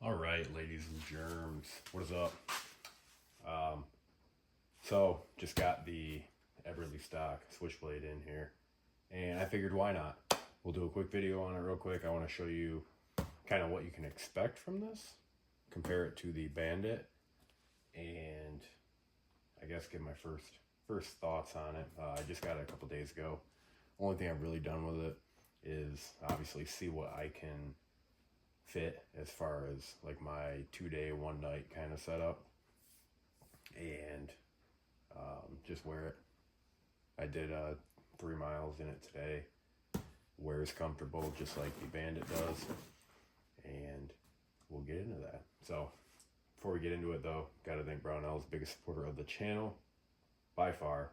All right, ladies and germs, what is up? So just got the Eberlestock Switchblade in here, and I figured why not? We'll do a quick video on it real quick. I want to show you kind of what you can expect from this, compare it to the Bandit, and I guess give my first thoughts on it. I just got it a couple days ago. Only thing I've really done with it is obviously see what I can fit as far as like my 2-day 1-night kind of setup, and just wear it. I did 3 miles in it today. Wears comfortable just like the Bandit does, and we'll get into that. So before we get into it though, gotta thank Brownell's, biggest supporter of the channel by far.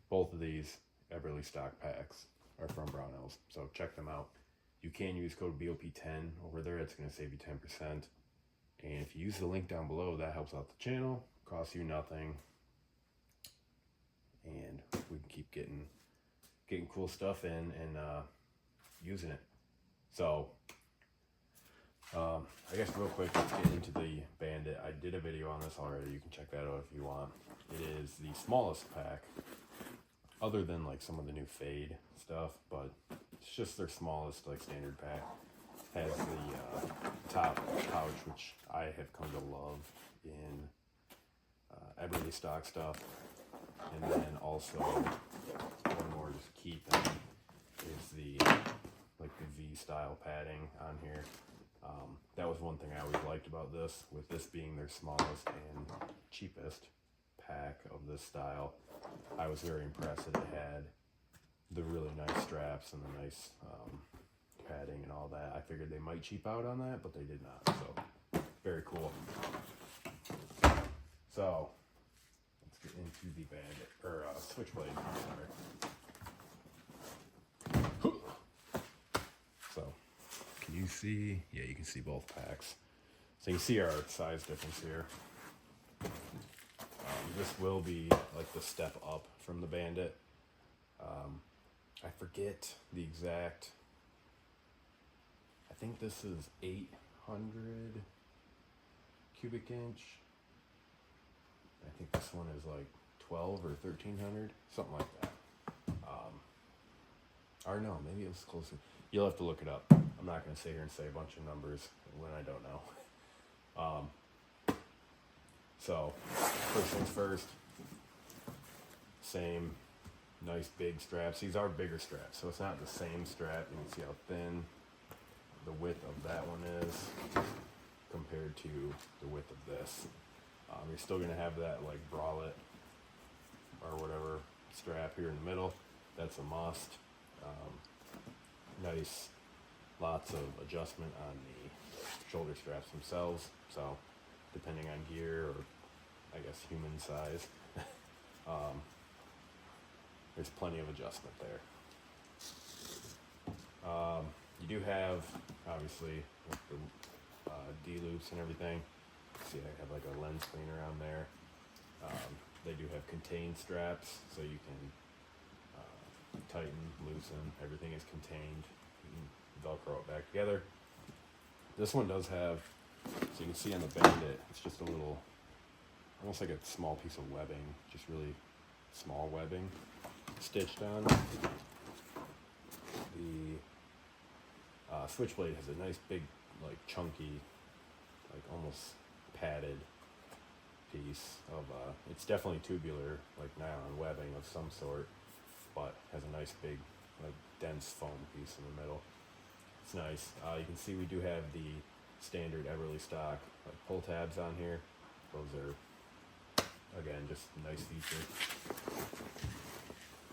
Both of these Eberlestock packs are from Brownell's, so check them out. You can use code BOP10 over there. It's going to save you 10%. And if you use the link down below, that helps out the channel. Costs you nothing. And we can keep getting cool stuff in and using it. So, I guess real quick, let's get into the Bandit. I did a video on this already. You can check that out if you want. It is the smallest pack, other than like some of the new Fade stuff, but it's just their smallest like standard pack. Has the top pouch, which I have come to love in Eberlestock stuff, and then also one more just to keep them is the like the V style padding on here. That was one thing I always liked about this, with this being their smallest and cheapest pack of this style. I was very impressed that it had the really nice straps and the nice padding and all that. I figured they might cheap out on that, but they did not. So very cool. So let's get into the Bandit or Switchblade. Sorry. So can you see? Yeah, you can see both packs. So you can see our size difference here. This will be like the step up from the Bandit. I forget the exact, I think this is 800 cubic inch. I think this one is like 12 or 1300, something like that. Or no, maybe it was closer. You'll have to look it up. I'm not going to sit here and say a bunch of numbers when I don't know. So, first things first, same nice big straps. These are bigger straps, so it's not the same strap. You can see how thin the width of that one is compared to the width of this. You're still going to have that like bralette or whatever strap here in the middle. That's a must. Nice, lots of adjustment on the shoulder straps themselves. So depending on gear or I guess human size, there's plenty of adjustment there. You do have, obviously, with the D-loops and everything. See, I have like a lens cleaner on there. They do have contained straps, so you can tighten, loosen. Everything is contained. You can Velcro it back together. This one does have, so you can see on the Bandit, it's just a little, almost like a small piece of webbing, just really small webbing stitched on. The Switchblade has a nice big, like chunky, like almost padded piece of, it's definitely tubular, like nylon webbing of some sort, but has a nice big, like dense foam piece in the middle. It's nice. You can see we do have the standard Eberlestock like pull tabs on here. Those are, again, just a nice feature.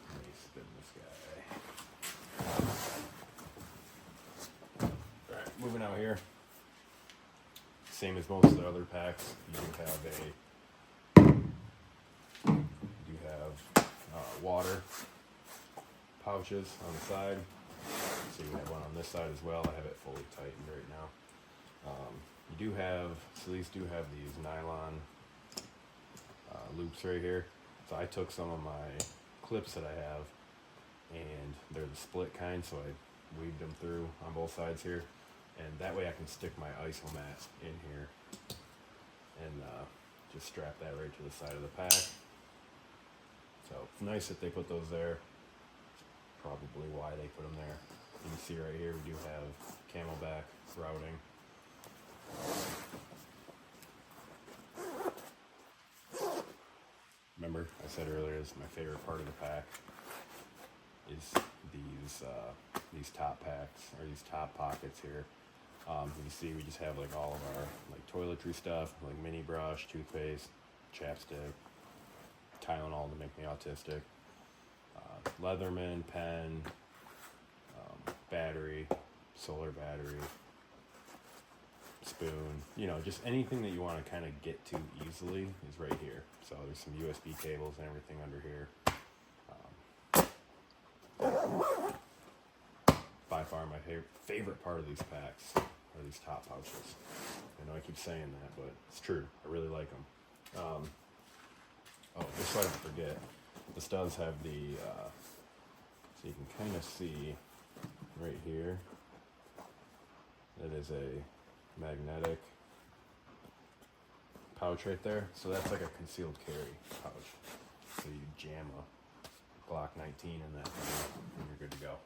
Let me spin this guy. Alright, moving out here. Same as most of the other packs, you do have water pouches on the side. So you have one on this side as well. I have it fully tightened right now. You do have, so these do have these nylon loops right here. So I took some of my clips that I have, and they're the split kind, so I weaved them through on both sides here. and that way I can stick my isomat in here and just strap that right to the side of the pack. So it's nice that they put those there. Probably why they put them there. You can see right here we do have camelback routing. Remember, I said earlier, this is my favorite part of the pack is these top packs, or these top pockets here. You can see we just have like all of our like toiletry stuff, like mini brush, toothpaste, chapstick, Tylenol to make me autistic, Leatherman pen, battery, solar battery, spoon, you know, just anything that you want to kind of get to easily is right here. So there's some USB cables and everything under here. By far my favorite part of these packs are these top pouches. I know I keep saying that, but it's true. I really like them. Oh, just so I don't forget, this does have the, so you can kind of see right here, that is a magnetic pouch right there. So that's like a concealed carry pouch. So you jam a Glock 19 in that thing and you're good to go.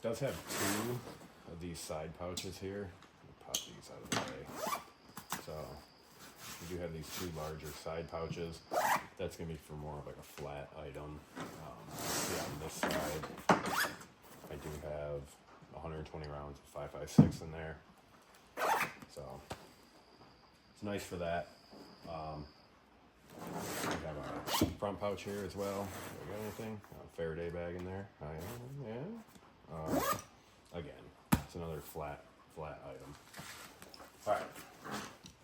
Does have two of these side pouches here. Let me pop these out of the way. So we do have these two larger side pouches. That's going to be for more of like a flat item. Yeah, on this side, I do have 120 rounds of 5.56 in there. So it's nice for that. We have our front pouch here as well. Do we got anything? Faraday bag in there. Yeah. Again, it's another flat item. All right.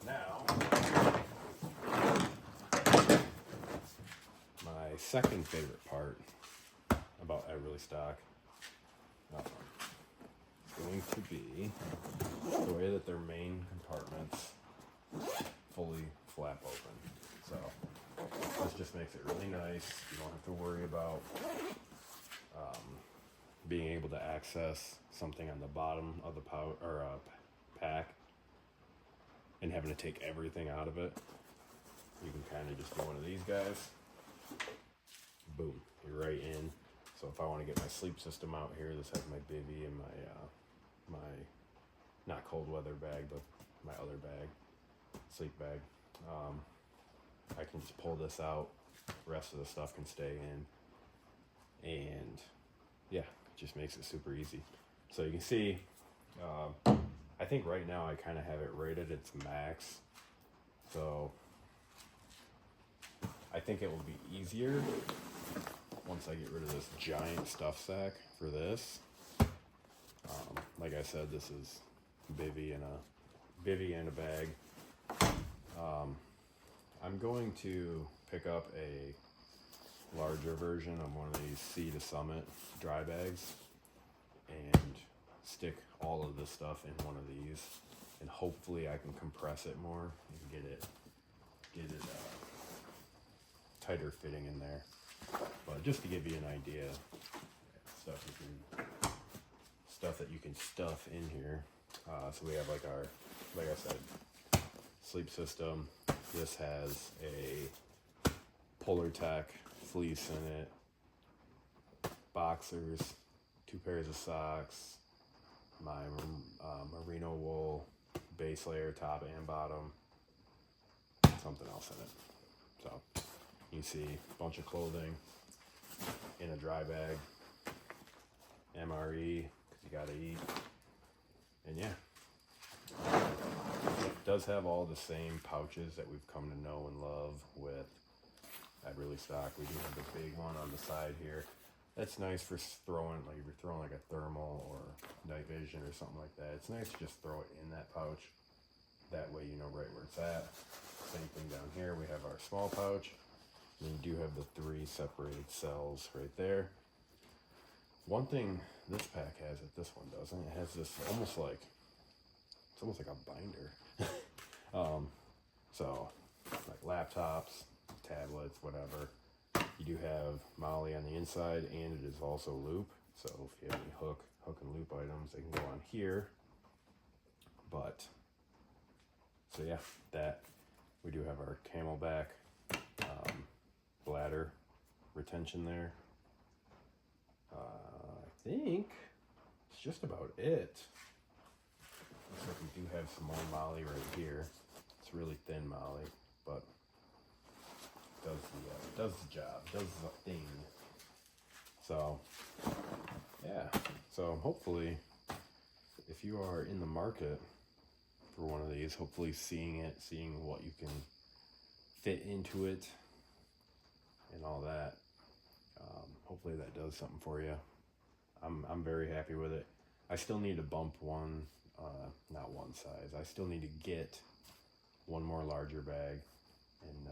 Now, my second favorite part about Eberlestock is going to be the way that their main compartments fully flap open. So this just makes it really nice. You don't have to worry about being able to access something on the bottom of the pouch or pack and having to take everything out of it. You can kind of just do one of these guys. Boom, you're right in. So if I want to get my sleep system out here, this has my bivy and my not cold weather bag, but my other bag, sleep bag. I can just pull this out. The rest of the stuff can stay in, and yeah, it just makes it super easy. So you can see, I think right now I kind of have it rated its max. So I think it will be easier once I get rid of this giant stuff sack for this. Like I said, this is bivy and a bag. I'm going to pick up a larger version of one of these Sea to Summit dry bags and stick all of this stuff in one of these, and hopefully I can compress it more and get it tighter fitting in there. But just to give you an idea, stuff that you can stuff in here. So we have like I said, sleep system. This has a Polar Tech fleece in it, boxers, 2 pairs of socks, my merino wool base layer, top and bottom, something else in it. So you see a bunch of clothing in a dry bag, MRE, because you gotta eat, and yeah. It does have all the same pouches that we've come to know and love with Eberlestock. We do have the big one on the side here. That's nice for throwing, like if you're throwing like a thermal or night vision or something like that. It's nice to just throw it in that pouch. That way you know right where it's at. Same thing down here. We have our small pouch. And you do have the 3 separated cells right there. One thing this pack has that this one doesn't, it has this almost like a binder. So like laptops, tablets, whatever. You do have Molly on the inside, and it is also loop. So if you have any hook hook and loop items. They can go on here. But, so yeah, that, we do have our Camelback bladder retention there. I think it's just about it. Looks like we do have some more Molly right here. It's really thin Molly, but does the job, does the thing. So yeah, so hopefully if you are in the market for one of these, hopefully seeing what you can fit into it and all that, hopefully that does something for you. I'm very happy with it. I still need to bump one, not one size. I still need to get one more larger bag, and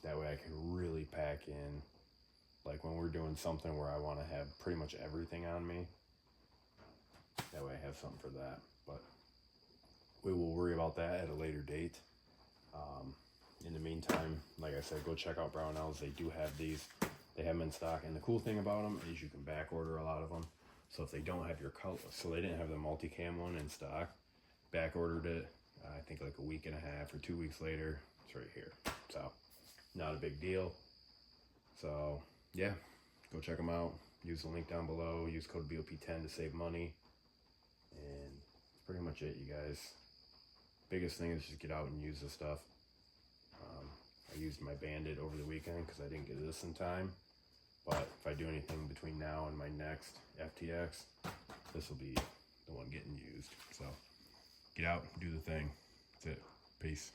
that way I can really pack in. Like when we're doing something where I want to have pretty much everything on me, that way I have something for that. But we will worry about that at a later date. In the meantime, like I said, go check out Brownells. They do have these. They have them in stock. And the cool thing about them is you can back order a lot of them. So if they don't have your color, so they didn't have the multicam one in stock, back ordered it, I think like a week and a half or 2 weeks later, it's right here. So not a big deal. So yeah, go check them out. Use the link down below. Use code BOP10 to save money. And that's pretty much it, you guys. Biggest thing is just get out and use the stuff. I used my Bandit over the weekend because I didn't get this in time. But if I do anything between now and my next FTX, this will be the one getting used. So get out, do the thing. That's it. Peace.